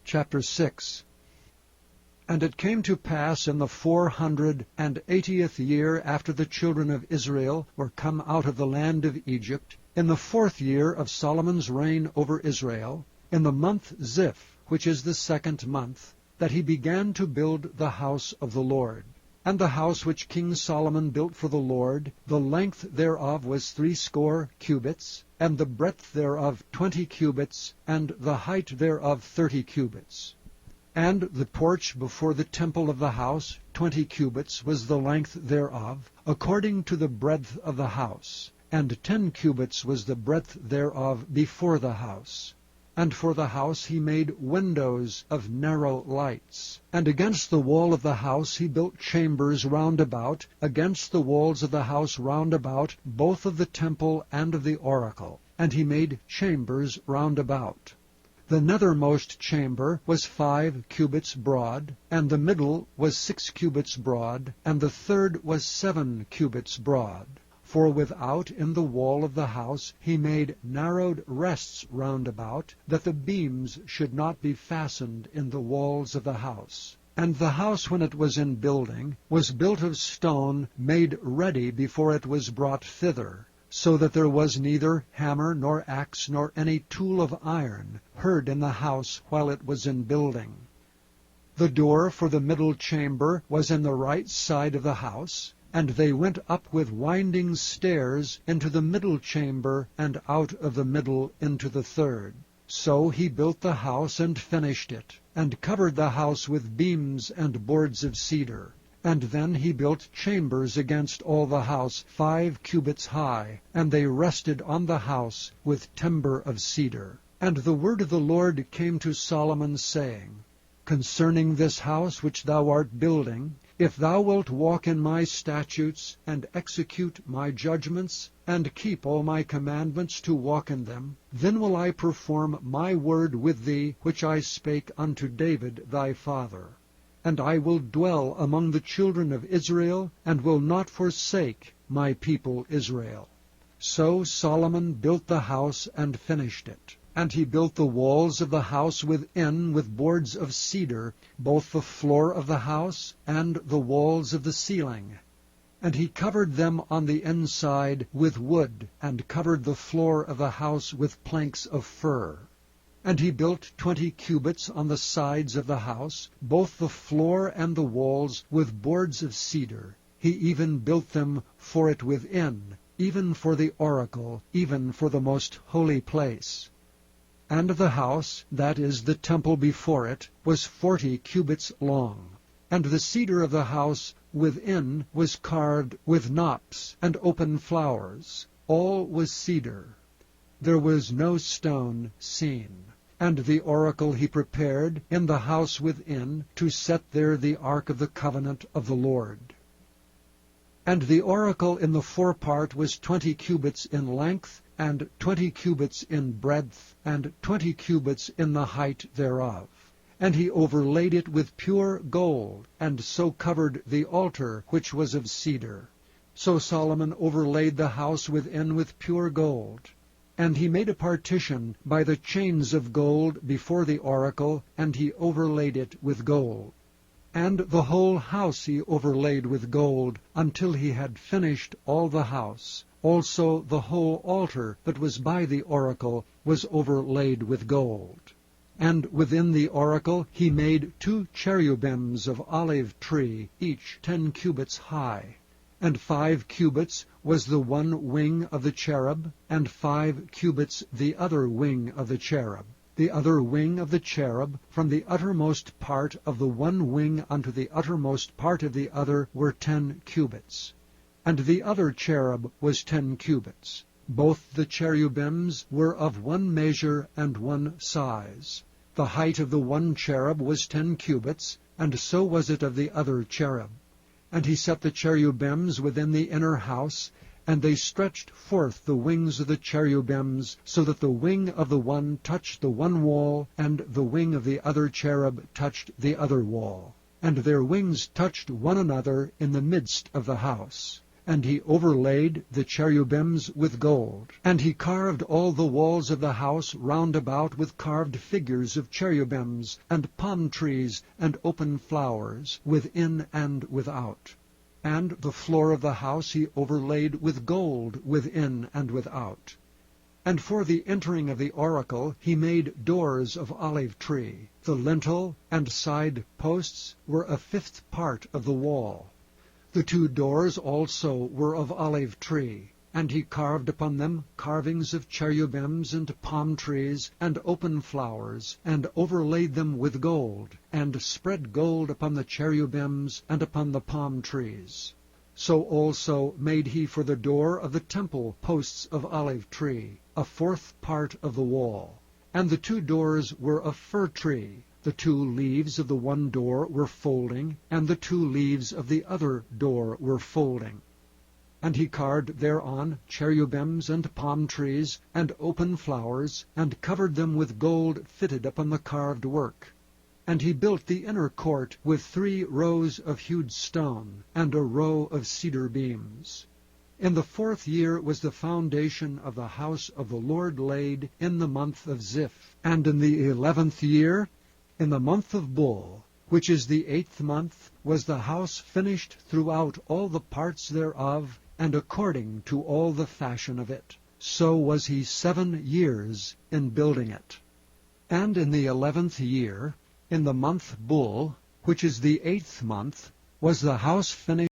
chapter 6. And it came to pass in the 480th year after the children of Israel were come out of the land of Egypt, in the 4th year of Solomon's reign over Israel, in the month Ziph, which is the 2nd month, that he began to build the house of the Lord. And the house which King Solomon built for the Lord, the length thereof was 80 cubits, and the breadth thereof 20 cubits, and the height thereof 30 cubits. And the porch before the temple of the house, 20 cubits, was the length thereof, according to the breadth of the house, and 10 cubits was the breadth thereof before the house. And for the house he made windows of narrow lights. And against the wall of the house he built chambers round about, against the walls of the house round about, both of the temple and of the oracle. And he made chambers round about. The nethermost chamber was 5 cubits broad, and the middle was 6 cubits broad, and the third was 7 cubits broad. For without in the wall of the house he made narrowed rests round about, that the beams should not be fastened in the walls of the house. And the house, when it was in building, was built of stone made ready before it was brought thither, so that there was neither hammer nor axe nor any tool of iron heard in the house while it was in building. The door for the middle chamber was in the right side of the house, and they went up with winding stairs into the middle chamber, and out of the middle into the third. So he built the house and finished it, and covered the house with beams and boards of cedar. And then he built chambers against all the house 5 cubits high, and they rested on the house with timber of cedar. And the word of the Lord came to Solomon, saying, Concerning this house which thou art building, if thou wilt walk in my statutes, and execute my judgments, and keep all my commandments to walk in them, then will I perform my word with thee, which I spake unto David thy father. And I will dwell among the children of Israel, and will not forsake my people Israel. So Solomon built the house and finished it. And he built the walls of the house within with boards of cedar, both the floor of the house and the walls of the ceiling. And he covered them on the inside with wood, and covered the floor of the house with planks of fir. And he built 20 cubits on the sides of the house, both the floor and the walls with boards of cedar. He even built them for it within, even for the oracle, even for the most holy place. And the house, that is, the temple before it, was 40 cubits long. And the cedar of the house within was carved with knops and open flowers. All was cedar. There was no stone seen. And the oracle he prepared in the house within, to set there the ark of the covenant of the Lord. And the oracle in the forepart was 20 cubits in length, and 20 cubits in breadth, and 20 cubits in the height thereof. And he overlaid it with pure gold, and so covered the altar which was of cedar. So Solomon overlaid the house within with pure gold. And he made a partition by the chains of gold before the oracle, and he overlaid it with gold. And the whole house he overlaid with gold, until he had finished all the house. Also the whole altar that was by the oracle was overlaid with gold. And within the oracle he made 2 cherubims of olive tree, each 10 cubits high. And 5 cubits was the one wing of the cherub, and 5 cubits the other wing of the cherub. The other wing of the cherub, from the uttermost part of the one wing unto the uttermost part of the other, were 10 cubits. And the other cherub was 10 cubits. Both the cherubims were of one measure and one size. The height of the one cherub was 10 cubits, and so was it of the other cherub. And he set the cherubims within the inner house, and they stretched forth the wings of the cherubims, so that the wing of the one touched the one wall, and the wing of the other cherub touched the other wall. And their wings touched one another in the midst of the house. and he overlaid the cherubims with gold. And he carved all the walls of the house round about with carved figures of cherubims, and palm trees, and open flowers, within and without. And the floor of the house he overlaid with gold within and without. And for the entering of the oracle he made doors of olive tree. The lintel and side posts were a fifth part of the wall. The two doors also were of olive tree, and he carved upon them carvings of cherubims and palm trees and open flowers, and overlaid them with gold, and spread gold upon the cherubims and upon the palm trees. So also made he for the door of the temple posts of olive tree, a fourth part of the wall. And the two doors were of fir tree. The two leaves of the one door were folding, and the two leaves of the other door were folding. And he carved thereon cherubims and palm trees and open flowers, and covered them with gold fitted upon the carved work. And he built the inner court with 3 rows of hewed stone, and a row of cedar beams. In the 4th year was the foundation of the house of the Lord laid, in the month of Ziph. And in the 11th year, in the month of Bul, which is the 8th month, was the house finished throughout all the parts thereof, and according to all the fashion of it. So was he 7 years in building it. And in the 11th year, in the month Bul, which is the 8th month, was the house finished